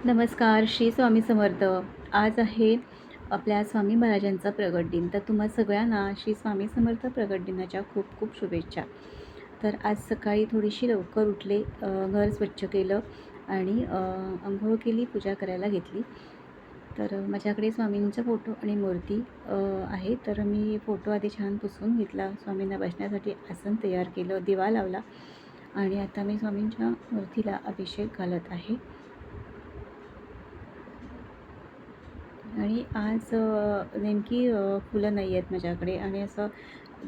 नमस्कार, श्री स्वामी समर्थ. आज आहे आपल्या स्वामी महाराजांचा प्रगट दिन. तर तुम्हा सगळ्यांना श्री स्वामी समर्थ प्रगट दिनाच्या खूप खूप शुभेच्छा. तर आज सकाळी थोडीशी लवकर उठले, घर स्वच्छ केलं आणि अंघोळ केली, पूजा करायला घेतली. तर माझ्याकडे स्वामींचा फोटो आणि मूर्ती आहे. तर मी फोटो आधी छान पुसून घेतला, स्वामींना बसण्यासाठी आसन तयार केलं, दिवा लावला आणि आता मी स्वामींच्या मूर्तीला अभिषेक घालत आहे. आणि आज नेमकी फुलं नाही आहेत माझ्याकडे आणि असं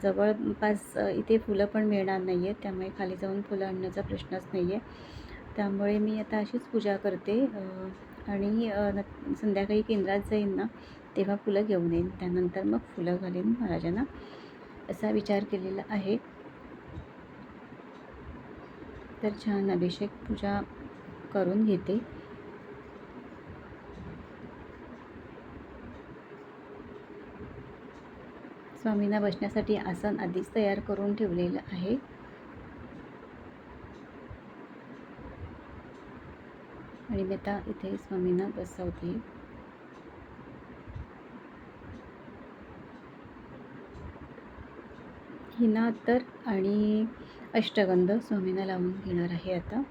जवळपास इथे फुलं पण मिळणार नाही आहेत, त्यामुळे खाली जाऊन फुलं आणण्याचा प्रश्नच नाही आहे. त्यामुळे मी आता अशीच पूजा करते आणि संध्याकाळी केंद्रात जाईन ना, तेव्हा फुलं घेऊन येईन. त्यानंतर मग फुलं घालीन महाराजांना, असा विचार केलेला आहे. तर छान अभिषेक पूजा करून घेते. स्वामींना बसण्यासाठी आसन आधीच तयार करून ठेवलेलं आहे. आणि मी आता इथे स्वामींना बसवते. हिना अत्तर आणि अष्टगंध स्वामींना लावून घेणार आहे आता.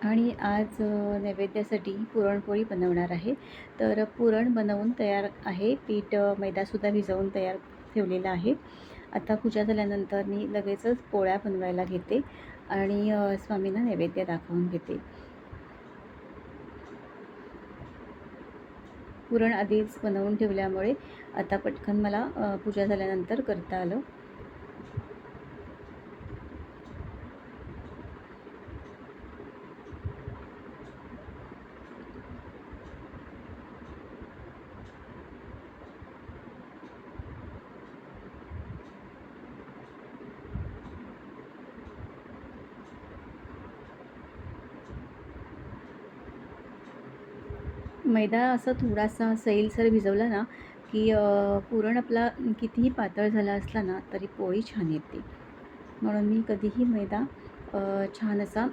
आणि आज नैवेद्यासाठी पुरणपोळी बनवणार आहे. तर पुरण बनवून तयार आहे. पीठ मैदासुद्धा भिजवून तयार ठेवलेला आहे. आता पूजा झाल्यानंतर मी लगेचच पोळ्या बनवायला घेते आणि स्वामींना नैवेद्य दाखवून घेते. पुरण आधीच बनवून ठेवल्यामुळे आता पटकन मला पूजा झाल्यानंतर करता आलं. मैदा असा थोडासा सैलसर भिजवला ना, की पुरण आपला कितीही पातळ झाला असला ना, तरी पोळी छान येते. म्हणून मी कधीही मैदा छान असा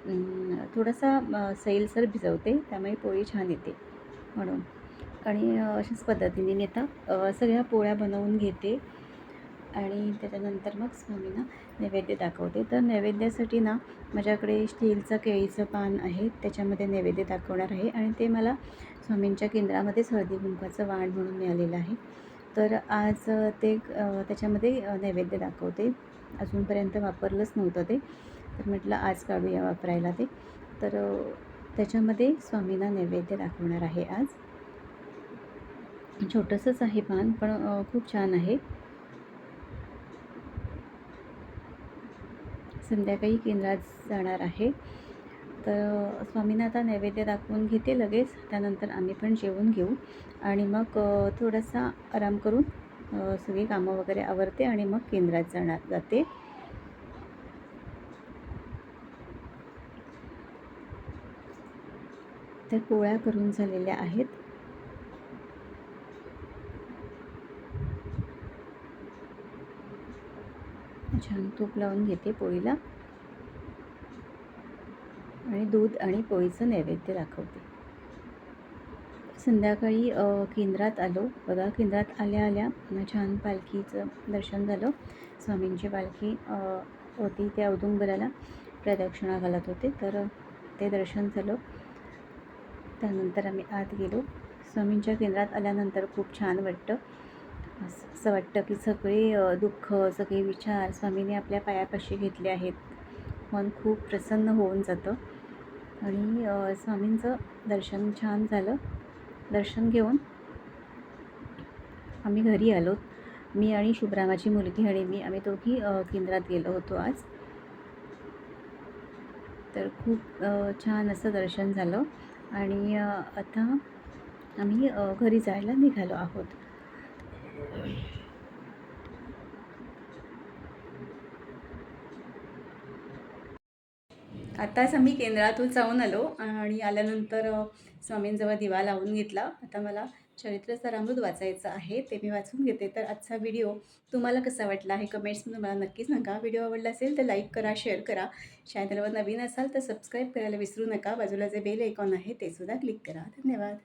थोडासा सैलसर भिजवते, त्यामुळे पोळी छान येते म्हणून. आणि अशाच पद्धतीने मी आता सगळ्या पोळ्या बनवून घेते आणि त्याच्यानंतर मग स्वामींना नैवेद्य दाखवते. तर नैवेद्यासाठी ना, माझ्याकडे स्टीलचं केळीचं पान आहे, त्याच्यामध्ये नैवेद्य दाखवणार आहे आणि ते मला स्वामींच्या केंद्रामध्येच हळदी कुंकवाचं वाण म्हणून मिळालेलं आहे. तर आज ते त्याच्यामध्ये नैवेद्य दाखवते. अजूनपर्यंत वापरलंच नव्हतं ते, तर म्हटलं आज काढूया वापरायला ते. तर त्याच्यामध्ये स्वामींना नैवेद्य दाखवणार आहे आज. छोटंसंच आहे पान, पण खूप छान आहे. संध्याकाळी केंद्रात जाणार आहे. तर स्वामींना आता नैवेद्य दाखवून घेते लगेच. त्यानंतर आम्ही पण जेवून घेऊ आणि मग थोडासा आराम करून सगळी कामं वगैरे आवरते आणि मग केंद्रात जाते. तर पोळ्या करून झालेल्या आहेत. छान तूप लावून घेते पोळीला आणि दूध आणि पोळीचं नैवेद्य दाखवते. संध्याकाळी केंद्रात आलो. बघा, केंद्रात आल्या आल्या छान पालखीचं दर्शन झालं. स्वामींची पालखी होती, त्या औदुंबराला प्रदक्षिणा घालत होते, तर ते दर्शन झालं. त्यानंतर आम्ही आत गेलो. स्वामींच्या केंद्रात आल्यानंतर खूप छान वाटतं. असं वाटतं की सगळे दुःख, सगळे विचार स्वामींनी आपल्या पायापाशी घेतले आहेत. मन खूप प्रसन्न होऊन जातं आणि स्वामींचं दर्शन छान झालं. दर्शन घेऊन आम्ही घरी आलो. मी आणि शुभ्रा, माझी मुलगी आणि आम्ही दोघी केंद्रात गेलो होतो आज. तर खूप छान असं दर्शन झालं आणि आता आम्ही घरी जायला निघालो आहोत. आत्ताच आम्ही केंद्रातून जाऊन आलो आणि आल्यानंतर स्वामींजवळ दिवा लावून घेतला. आता मला चरित्र सारामृत वाचायचं आहे, ते मी वाचून घेते. तर आजचा व्हिडिओ तुम्हाला कसा वाटला हे कमेंट्समधून मला नक्कीच सांगा. व्हिडिओ आवडला असेल तर लाईक करा, शेअर करा. चॅनलवर नवीन असाल तर सबस्क्राईब करायला विसरू नका. बाजूला जे बेल आयकॉन आहे ते सुद्धा क्लिक करा. धन्यवाद.